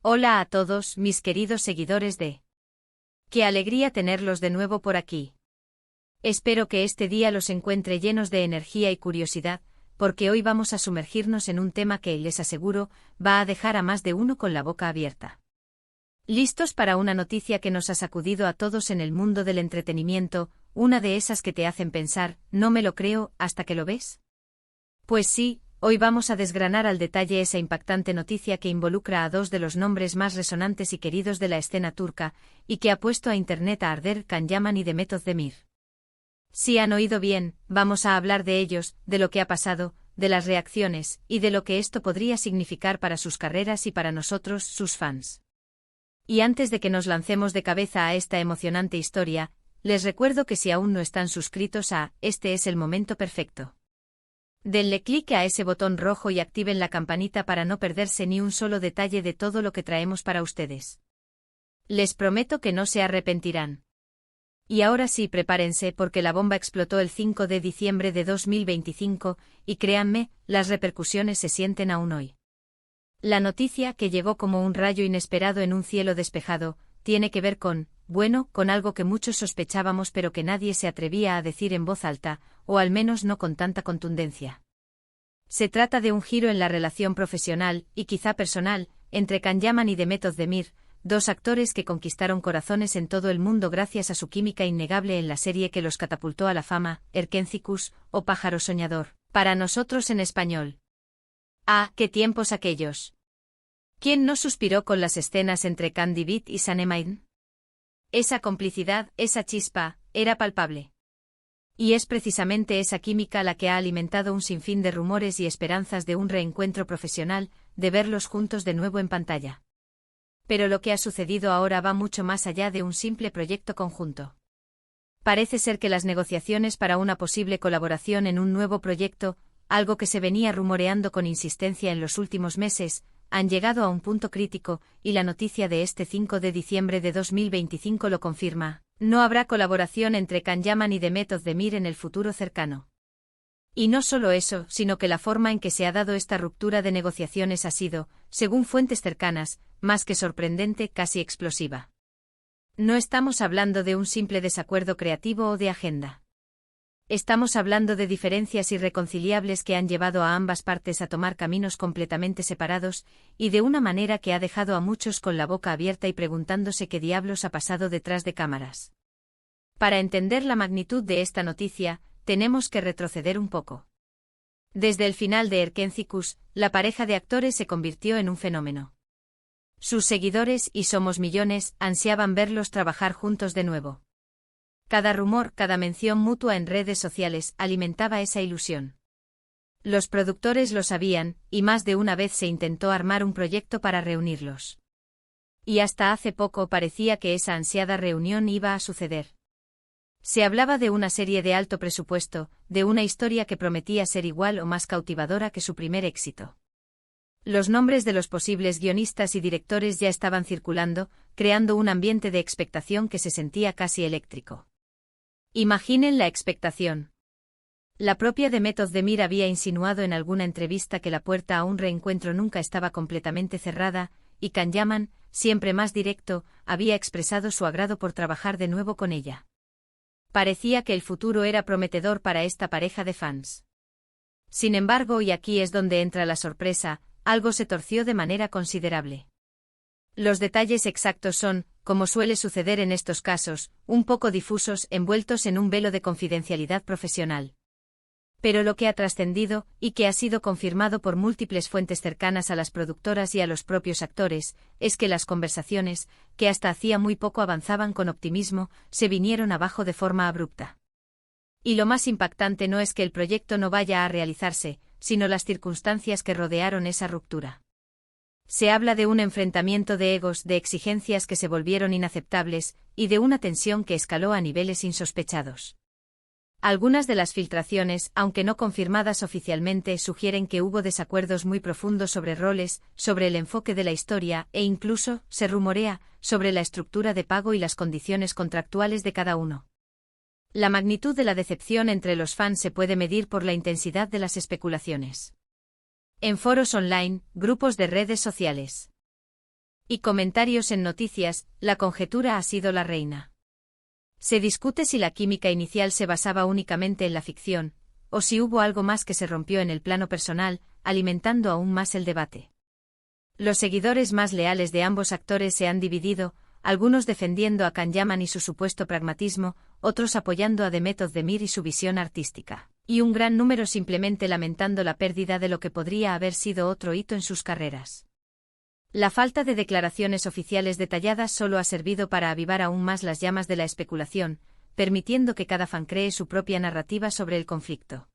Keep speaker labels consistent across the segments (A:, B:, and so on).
A: Hola a todos, mis queridos seguidores de... ¡Qué alegría tenerlos de nuevo por aquí! Espero que este día los encuentre llenos de energía y curiosidad, porque hoy vamos a sumergirnos en un tema que, les aseguro, va a dejar a más de uno con la boca abierta. ¿Listos para una noticia que nos ha sacudido a todos en el mundo del entretenimiento, una de esas que te hacen pensar, no me lo creo, hasta que lo ves? Pues sí. Hoy vamos a desgranar al detalle esa impactante noticia que involucra a dos de los nombres más resonantes y queridos de la escena turca, y que ha puesto a Internet a arder: Can Yaman y Demet Özdemir. Si han oído bien, vamos a hablar de ellos, de lo que ha pasado, de las reacciones, y de lo que esto podría significar para sus carreras y para nosotros, sus fans. Y antes de que nos lancemos de cabeza a esta emocionante historia, les recuerdo que si aún no están suscritos este es el momento perfecto. Denle clic a ese botón rojo y activen la campanita para no perderse ni un solo detalle de todo lo que traemos para ustedes. Les prometo que no se arrepentirán. Y ahora sí, prepárense porque la bomba explotó el 5 de diciembre de 2025, y créanme, las repercusiones se sienten aún hoy. La noticia, que llegó como un rayo inesperado en un cielo despejado, tiene que ver con algo que muchos sospechábamos pero que nadie se atrevía a decir en voz alta, o al menos no con tanta contundencia. Se trata de un giro en la relación profesional, y quizá personal, entre Can Yaman y Demet Özdemir, dos actores que conquistaron corazones en todo el mundo gracias a su química innegable en la serie que los catapultó a la fama, Erkenzicus, o Pájaro Soñador, para nosotros en español. ¡Ah, qué tiempos aquellos! ¿Quién no suspiró con las escenas entre Can Divit y Sanem? Esa complicidad, esa chispa, era palpable. Y es precisamente esa química la que ha alimentado un sinfín de rumores y esperanzas de un reencuentro profesional, de verlos juntos de nuevo en pantalla. Pero lo que ha sucedido ahora va mucho más allá de un simple proyecto conjunto. Parece ser que las negociaciones para una posible colaboración en un nuevo proyecto, algo que se venía rumoreando con insistencia en los últimos meses, han llegado a un punto crítico, y la noticia de este 5 de diciembre de 2025 lo confirma. No habrá colaboración entre Can Yaman y Demet Özdemir en el futuro cercano. Y no solo eso, sino que la forma en que se ha dado esta ruptura de negociaciones ha sido, según fuentes cercanas, más que sorprendente, casi explosiva. No estamos hablando de un simple desacuerdo creativo o de agenda. Estamos hablando de diferencias irreconciliables que han llevado a ambas partes a tomar caminos completamente separados, y de una manera que ha dejado a muchos con la boca abierta y preguntándose qué diablos ha pasado detrás de cámaras. Para entender la magnitud de esta noticia, tenemos que retroceder un poco. Desde el final de Erkenzicus, la pareja de actores se convirtió en un fenómeno. Sus seguidores, y somos millones, ansiaban verlos trabajar juntos de nuevo. Cada rumor, cada mención mutua en redes sociales alimentaba esa ilusión. Los productores lo sabían, y más de una vez se intentó armar un proyecto para reunirlos. Y hasta hace poco parecía que esa ansiada reunión iba a suceder. Se hablaba de una serie de alto presupuesto, de una historia que prometía ser igual o más cautivadora que su primer éxito. Los nombres de los posibles guionistas y directores ya estaban circulando, creando un ambiente de expectación que se sentía casi eléctrico. Imaginen la expectación. La propia Demet Özdemir había insinuado en alguna entrevista que la puerta a un reencuentro nunca estaba completamente cerrada, y Can Yaman, siempre más directo, había expresado su agrado por trabajar de nuevo con ella. Parecía que el futuro era prometedor para esta pareja de fans. Sin embargo, y aquí es donde entra la sorpresa, algo se torció de manera considerable. Los detalles exactos son, como suele suceder en estos casos, un poco difusos, envueltos en un velo de confidencialidad profesional. Pero lo que ha trascendido, y que ha sido confirmado por múltiples fuentes cercanas a las productoras y a los propios actores, es que las conversaciones, que hasta hacía muy poco avanzaban con optimismo, se vinieron abajo de forma abrupta. Y lo más impactante no es que el proyecto no vaya a realizarse, sino las circunstancias que rodearon esa ruptura. Se habla de un enfrentamiento de egos, de exigencias que se volvieron inaceptables, y de una tensión que escaló a niveles insospechados. Algunas de las filtraciones, aunque no confirmadas oficialmente, sugieren que hubo desacuerdos muy profundos sobre roles, sobre el enfoque de la historia, e incluso, se rumorea, sobre la estructura de pago y las condiciones contractuales de cada uno. La magnitud de la decepción entre los fans se puede medir por la intensidad de las especulaciones. En foros online, grupos de redes sociales. Y comentarios en noticias, la conjetura ha sido la reina. Se discute si la química inicial se basaba únicamente en la ficción, o si hubo algo más que se rompió en el plano personal, alimentando aún más el debate. Los seguidores más leales de ambos actores se han dividido, algunos defendiendo a Can Yaman y su supuesto pragmatismo, otros apoyando a Demet Özdemir y su visión artística, y un gran número simplemente lamentando la pérdida de lo que podría haber sido otro hito en sus carreras. La falta de declaraciones oficiales detalladas solo ha servido para avivar aún más las llamas de la especulación, permitiendo que cada fan cree su propia narrativa sobre el conflicto.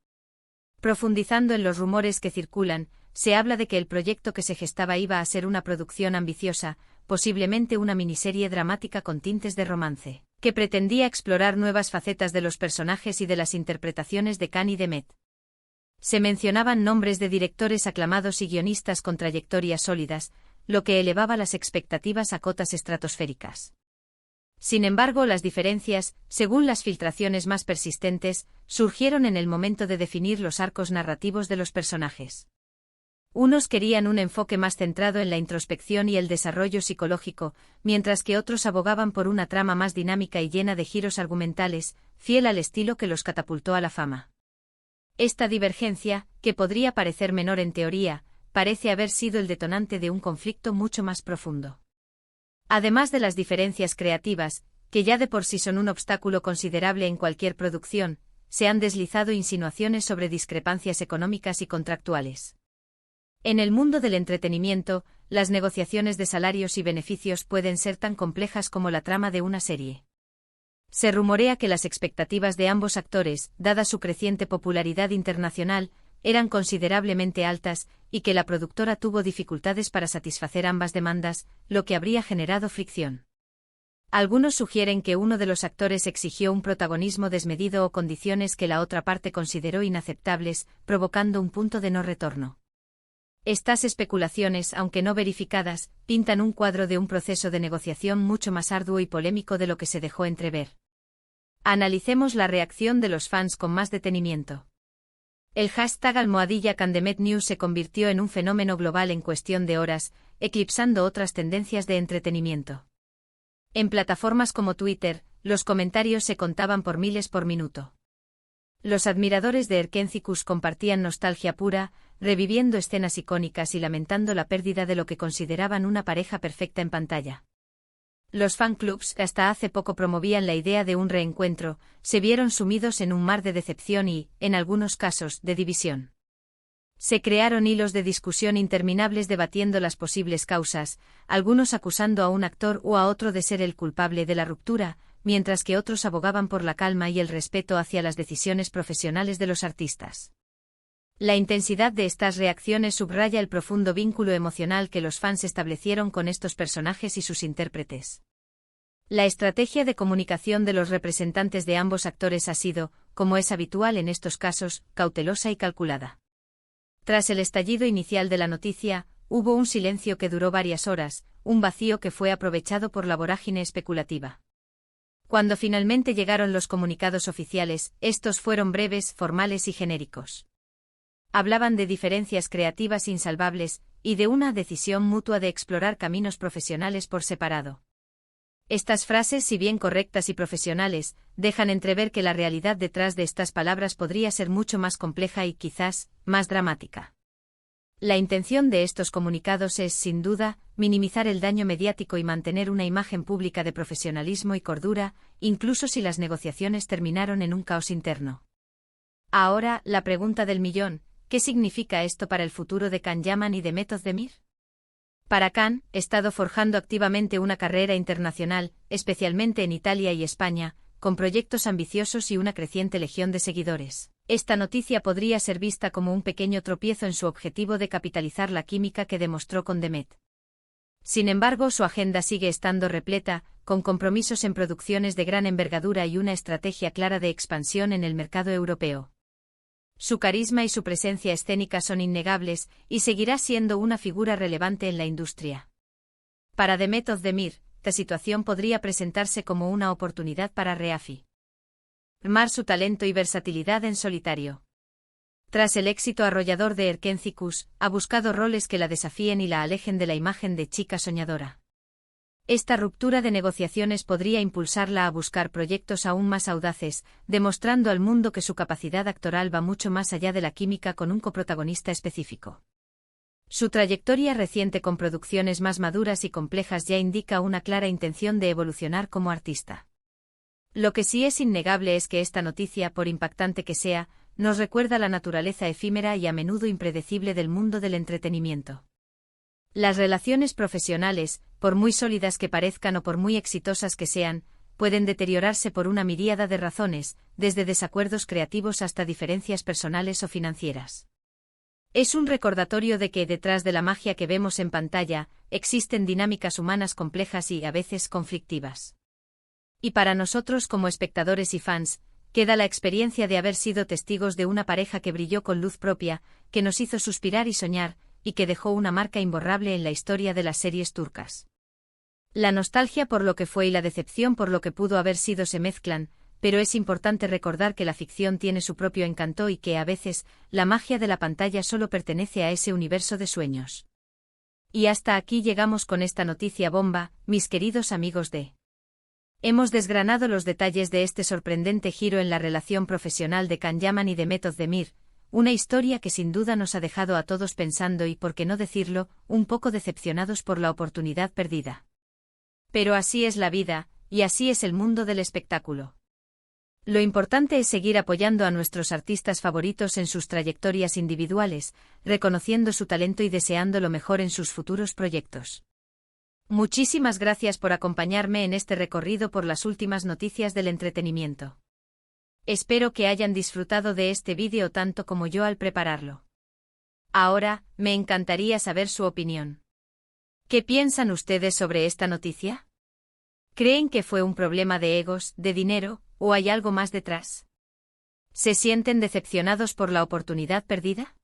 A: Profundizando en los rumores que circulan, se habla de que el proyecto que se gestaba iba a ser una producción ambiciosa, posiblemente una miniserie dramática con tintes de romance, que pretendía explorar nuevas facetas de los personajes y de las interpretaciones de Can y Demet. Se mencionaban nombres de directores aclamados y guionistas con trayectorias sólidas, lo que elevaba las expectativas a cotas estratosféricas. Sin embargo, las diferencias, según las filtraciones más persistentes, surgieron en el momento de definir los arcos narrativos de los personajes. Unos querían un enfoque más centrado en la introspección y el desarrollo psicológico, mientras que otros abogaban por una trama más dinámica y llena de giros argumentales, fiel al estilo que los catapultó a la fama. Esta divergencia, que podría parecer menor en teoría, parece haber sido el detonante de un conflicto mucho más profundo. Además de las diferencias creativas, que ya de por sí son un obstáculo considerable en cualquier producción, se han deslizado insinuaciones sobre discrepancias económicas y contractuales. En el mundo del entretenimiento, las negociaciones de salarios y beneficios pueden ser tan complejas como la trama de una serie. Se rumorea que las expectativas de ambos actores, dada su creciente popularidad internacional, eran considerablemente altas, y que la productora tuvo dificultades para satisfacer ambas demandas, lo que habría generado fricción. Algunos sugieren que uno de los actores exigió un protagonismo desmedido o condiciones que la otra parte consideró inaceptables, provocando un punto de no retorno. Estas especulaciones, aunque no verificadas, pintan un cuadro de un proceso de negociación mucho más arduo y polémico de lo que se dejó entrever. Analicemos la reacción de los fans con más detenimiento. El hashtag #CanDemetNews se convirtió en un fenómeno global en cuestión de horas, eclipsando otras tendencias de entretenimiento. En plataformas como Twitter, los comentarios se contaban por miles por minuto. Los admiradores de Erkenzicus compartían nostalgia pura, reviviendo escenas icónicas y lamentando la pérdida de lo que consideraban una pareja perfecta en pantalla. Los fanclubs, que hasta hace poco promovían la idea de un reencuentro, se vieron sumidos en un mar de decepción y, en algunos casos, de división. Se crearon hilos de discusión interminables debatiendo las posibles causas, algunos acusando a un actor o a otro de ser el culpable de la ruptura, mientras que otros abogaban por la calma y el respeto hacia las decisiones profesionales de los artistas. La intensidad de estas reacciones subraya el profundo vínculo emocional que los fans establecieron con estos personajes y sus intérpretes. La estrategia de comunicación de los representantes de ambos actores ha sido, como es habitual en estos casos, cautelosa y calculada. Tras el estallido inicial de la noticia, hubo un silencio que duró varias horas, un vacío que fue aprovechado por la vorágine especulativa. Cuando finalmente llegaron los comunicados oficiales, estos fueron breves, formales y genéricos. Hablaban de diferencias creativas insalvables, y de una decisión mutua de explorar caminos profesionales por separado. Estas frases, si bien correctas y profesionales, dejan entrever que la realidad detrás de estas palabras podría ser mucho más compleja y quizás, más dramática. La intención de estos comunicados es, sin duda, minimizar el daño mediático y mantener una imagen pública de profesionalismo y cordura, incluso si las negociaciones terminaron en un caos interno. Ahora, la pregunta del millón: ¿qué significa esto para el futuro de Can Yaman y Demet Özdemir? Para Can, ha estado forjando activamente una carrera internacional, especialmente en Italia y España, con proyectos ambiciosos y una creciente legión de seguidores. Esta noticia podría ser vista como un pequeño tropiezo en su objetivo de capitalizar la química que demostró con Demet. Sin embargo, su agenda sigue estando repleta, con compromisos en producciones de gran envergadura y una estrategia clara de expansión en el mercado europeo. Su carisma y su presencia escénica son innegables, y seguirá siendo una figura relevante en la industria. Para Demet Özdemir, esta situación podría presentarse como una oportunidad para reafirmar su talento y versatilidad en solitario. Tras el éxito arrollador de Erkenzicus, ha buscado roles que la desafíen y la alejen de la imagen de chica soñadora. Esta ruptura de negociaciones podría impulsarla a buscar proyectos aún más audaces, demostrando al mundo que su capacidad actoral va mucho más allá de la química con un coprotagonista específico. Su trayectoria reciente con producciones más maduras y complejas ya indica una clara intención de evolucionar como artista. Lo que sí es innegable es que esta noticia, por impactante que sea, nos recuerda la naturaleza efímera y a menudo impredecible del mundo del entretenimiento. Las relaciones profesionales, por muy sólidas que parezcan o por muy exitosas que sean, pueden deteriorarse por una miríada de razones, desde desacuerdos creativos hasta diferencias personales o financieras. Es un recordatorio de que, detrás de la magia que vemos en pantalla, existen dinámicas humanas complejas y, a veces, conflictivas. Y para nosotros como espectadores y fans, queda la experiencia de haber sido testigos de una pareja que brilló con luz propia, que nos hizo suspirar y soñar, y que dejó una marca imborrable en la historia de las series turcas. La nostalgia por lo que fue y la decepción por lo que pudo haber sido se mezclan, pero es importante recordar que la ficción tiene su propio encanto y que, a veces, la magia de la pantalla solo pertenece a ese universo de sueños. Y hasta aquí llegamos con esta noticia bomba, mis queridos amigos de... Hemos desgranado los detalles de este sorprendente giro en la relación profesional de Can Yaman y de Method Demir, una historia que sin duda nos ha dejado a todos pensando y, por qué no decirlo, un poco decepcionados por la oportunidad perdida. Pero así es la vida, y así es el mundo del espectáculo. Lo importante es seguir apoyando a nuestros artistas favoritos en sus trayectorias individuales, reconociendo su talento y deseando lo mejor en sus futuros proyectos. Muchísimas gracias por acompañarme en este recorrido por las últimas noticias del entretenimiento. Espero que hayan disfrutado de este vídeo tanto como yo al prepararlo. Ahora, me encantaría saber su opinión. ¿Qué piensan ustedes sobre esta noticia? ¿Creen que fue un problema de egos, de dinero, o hay algo más detrás? ¿Se sienten decepcionados por la oportunidad perdida?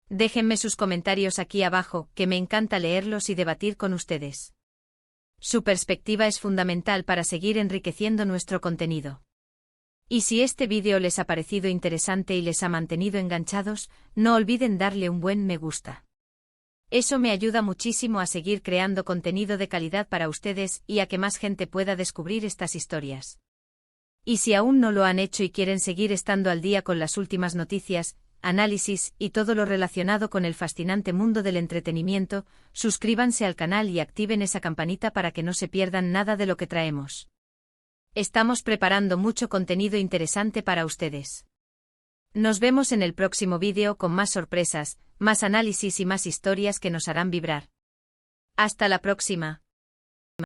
A: Déjenme sus comentarios aquí abajo, que me encanta leerlos y debatir con ustedes. Su perspectiva es fundamental para seguir enriqueciendo nuestro contenido. Y si este vídeo les ha parecido interesante y les ha mantenido enganchados, no olviden darle un buen me gusta. Eso me ayuda muchísimo a seguir creando contenido de calidad para ustedes y a que más gente pueda descubrir estas historias. Y si aún no lo han hecho y quieren seguir estando al día con las últimas noticias, análisis y todo lo relacionado con el fascinante mundo del entretenimiento, suscríbanse al canal y activen esa campanita para que no se pierdan nada de lo que traemos. Estamos preparando mucho contenido interesante para ustedes. Nos vemos en el próximo vídeo con más sorpresas, más análisis y más historias que nos harán vibrar. Hasta la próxima.